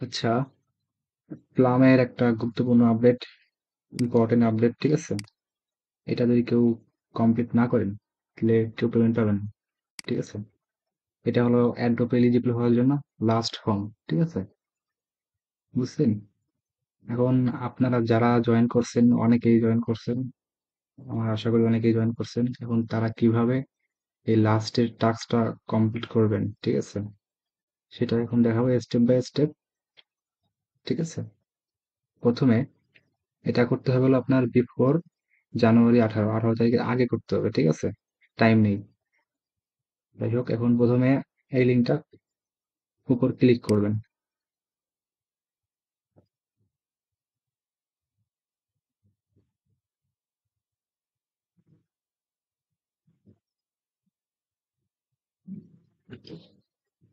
আচ্ছা, প্লামের একটা গুরুত্বপূর্ণ আপডেট, ইম্পর্টেন্ট আপডেট, ঠিক আছে? এটা যদি কেউ কমপ্লিট না করেন তাহলে কেউ পেমেন্ট পাবেন না, ঠিক আছে? এটা হলো অ্যাডোপ এলিজিবল হওয়ার জন্য লাস্ট ফর্ম, ঠিক আছে? বুঝছেন? এখন আপনারা যারা জয়েন করছেন, অনেকেই জয়েন করছেন, আমার আশা করি অনেকেই জয়েন করছেন। এখন তারা কিভাবে এই লাস্টের টাস্কটা কমপ্লিট করবেন, ঠিক আছে? সেটা এখন দেখাবো স্টেপ বাই স্টেপ, ঠিক আছে? প্রথমে এটা করতে হবে হলো আপনার বিফোর জানুয়ারি 18 তারিখের আগে করতে হবে, ঠিক আছে? টাইম নেই। যাই হোক, এখন প্রথমে এই লিঙ্কটা উপর ক্লিক করবেন।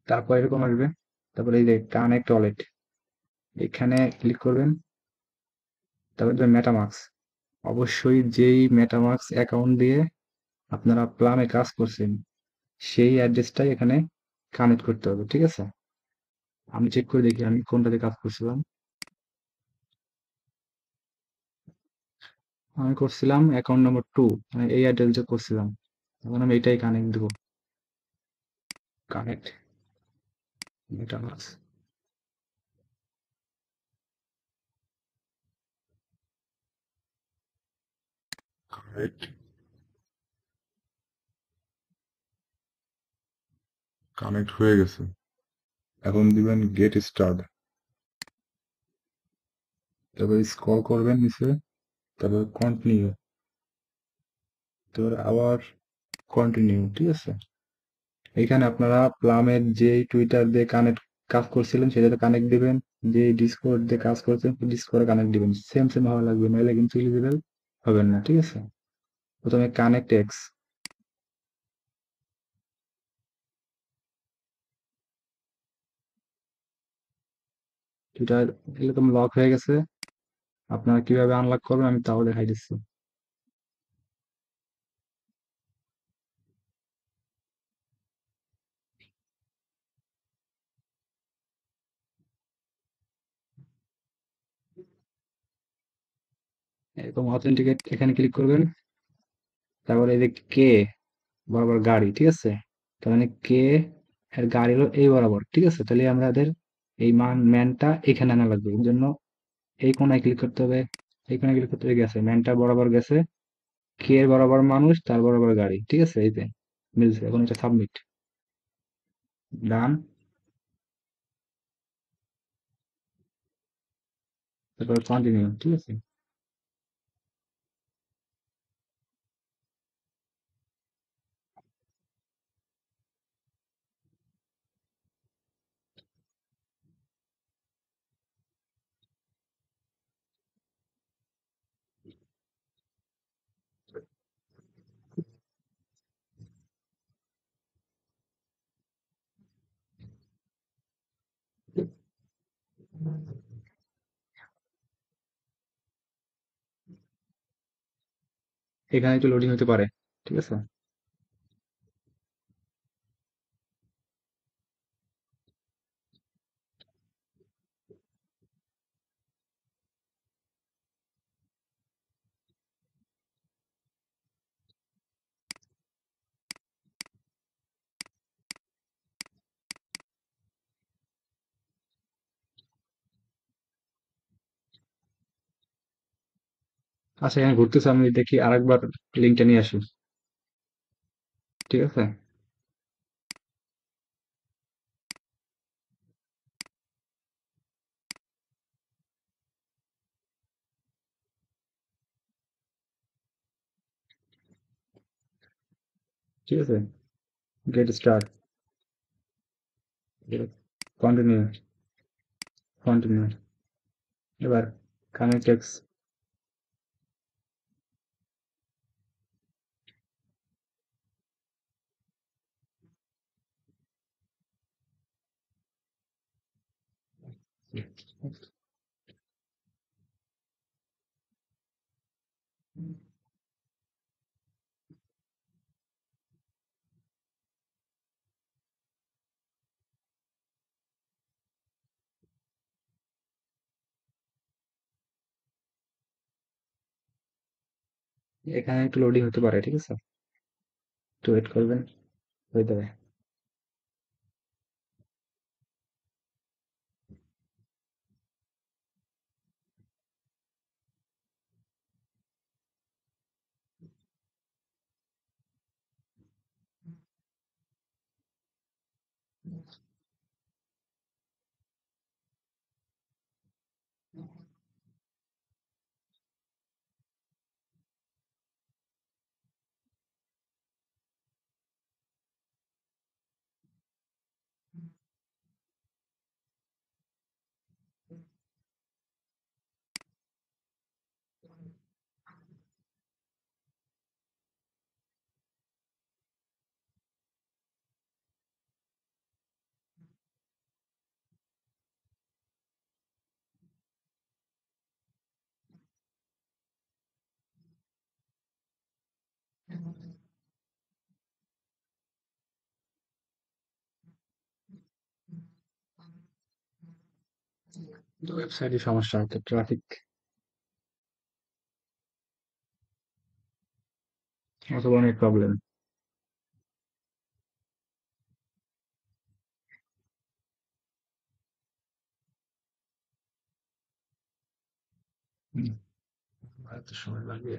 তারপর এরকম আসবে। তারপরে এই যে কানেক্ট ওয়ালেট, এখানে ক্লিক করবেন। তারপরে মেটামাক্স, অবশ্যই যেই মেটামাক্স অ্যাকাউন্ট দিয়ে আপনারা প্লামে কাজ করছেন সেই অ্যাড্রেসটাই এখানে কানেক্ট করতে হবে, ঠিক আছে? আমি চেক করে দেখি আমি কোনটাতে কাজ করছিলাম। আমি করছিলাম অ্যাকাউন্ট নম্বর 2, মানে এই অ্যাড্রেসটা করছিলাম। এখন আমি এটাই কানেক্ট দেবো। Connect MetaMask. কানেক্ট, কানেক্ট হয়ে গেছে। এখন দিবেন গেট স্টার্ট। তারপরে স্ক্রল করবেন নিচে, তারপর কন্টিনিউ, তারপর আবার কন্টিনিউ, ঠিক আছে? এখানে আপনারা প্লামের যে টুইটার দিয়ে কানেক্ট কাজ করছিলেন সেটাতে কানেক্ট দিবেন, যে ডিসকর্ড দিয়ে কাজ করছেন ডিসকর্ডে কানেক্ট দিবেন, সেম সেম ভাবে লাগবে, নাহলে কিন্তু এলিজিবল হবেন না, ঠিক আছে? প্রথমে কানেক্ট এক্স, টুইটার এরকম লক হয়ে গেছে। আপনারা কিভাবে আনলক করবেন আমি তাও দেখাই দিচ্ছি। এরকম অথেন্টিকেট এখানে ক্লিক করবেন। তারপরে এই যে কে বরাবর গাড়ি, ঠিক আছে? তার মানে কে এর গাড়ি হলো এই বরাবর, ঠিক আছে? তাহলে আমাদের এই ম্যানটা এখানে আনা লাগবে। এর জন্য এই কোনায় ক্লিক করতে হবে, এই কোনায় ক্লিক করতে হবে, গেছে ম্যানটা বরাবর গেছে, কে এর বরাবর মানুষ, তার বরাবর গাড়ি, ঠিক আছে? এই যে মিলছে। এখন এটা সাবমিট, ডান। তারপর কন্টিনিউ, ঠিক আছে? এখানে একটু লোডিং হতে পারে, ঠিক আছে? আচ্ছা, এখানে ঘুরতেছে, আমি দেখি আরেকবার লিঙ্কটা নিয়ে আসি, ঠিক আছে? ঠিক আছে, গেট স্টার্ট, কন্টিনিউ, কন্টিনিউ। এবার কানেক্ট এক্স, এখানে একটু লোডিং হতে পারে, ঠিক আছে? একটু ওয়েট করবেন, হয়ে যাবে। ওয়েবসাইটে সমস্যা হচ্ছে, ট্রাফিক অথবা নেট প্রবলেম। এত সময় লাগে?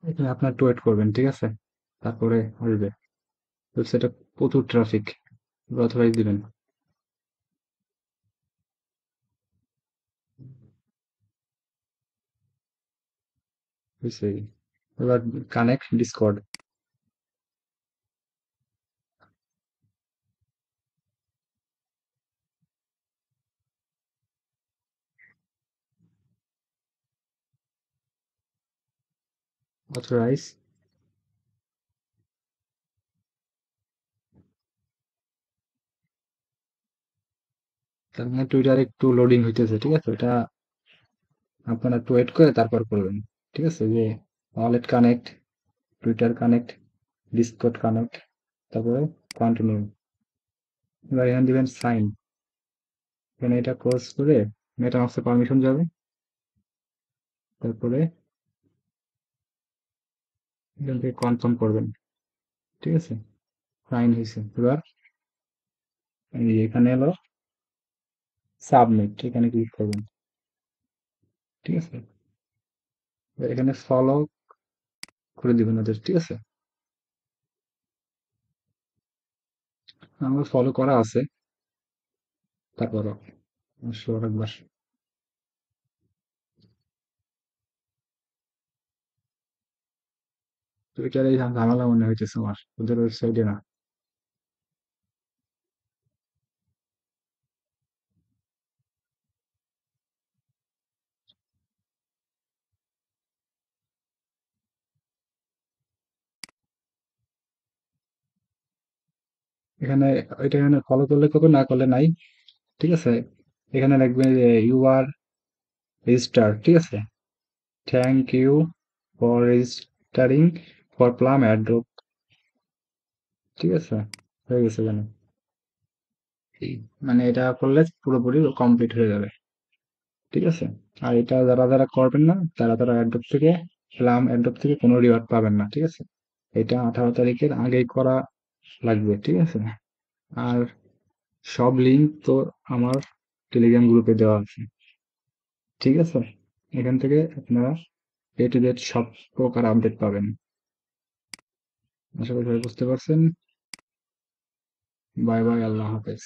এখানে আপনার একটু ওয়েট করবেন, ঠিক আছে? তারপরে আসবে। ওয়েবসাইটে প্রচুর ট্রাফিক, অথরাইজ দিবেন। বুঝছি। এবার কানেক্ট ডিসকর্ড। অথরাইজ। তার মানে টুইটার একটু লোডিং হইতেছে, ঠিক আছে? এটা আপনারা একটু ওয়েট করে তারপর করবেন, ঠিক আছে? যে wallet connect, Twitter connect, Discord connect, তারপরে কন্টিনিউ। এবার এখানে দিবেন সাইন। এখানে এটা ক্লোজ করে মেটামাস্কের পারমিশন যাবে, তারপরে এখান থেকে কনফার্ম করবেন, ঠিক আছে? সাইন হয়েছে। এবার এই যে এখানে এলো সাবমিট, এখানে ক্লিক করবেন, ঠিক আছে? এবার এখানে ফলো করে দিবেন ওদের, ঠিক আছে? আমার ফলো করা আছে, তারপরও অবশ্য একবার টুইটারে ঝামেলা মনে হইতেছে আমার, ওদের ওয়েবসাইটে না। এখানে এটা এখানে ফলো করলে কত, না করলে নাই, ঠিক আছে? এখানে লিখবে যে ইউ আর রেজিস্টার, ঠিক আছে? Thank you for registering for প্লাম অ্যাড্রপ, ঠিক আছে? হয়ে গেছে এখানে। মানে এটা করলে পুরোপুরি কমপ্লিট হয়ে যাবে, ঠিক আছে? আর এটা যারা যারা করবেন না, তারা তারা অ্যাড্রপ থেকে, প্লাম অ্যাড্রপ থেকে কোনো রিওয়ার্ড পাবেন না, ঠিক আছে? এটা 18 তারিখের আগেই করা লাগবে, ঠিক আছে? আর সব লিঙ্ক তো আমার টেলিগ্রাম গ্রুপে দেওয়া আছে, ঠিক আছে? এখান থেকে আপনারা এ টু জেড সব প্রকার আপডেট পাবেন। আশা করি সবাই বুঝতে পারছেন। বাই বাই, আল্লাহ হাফেজ।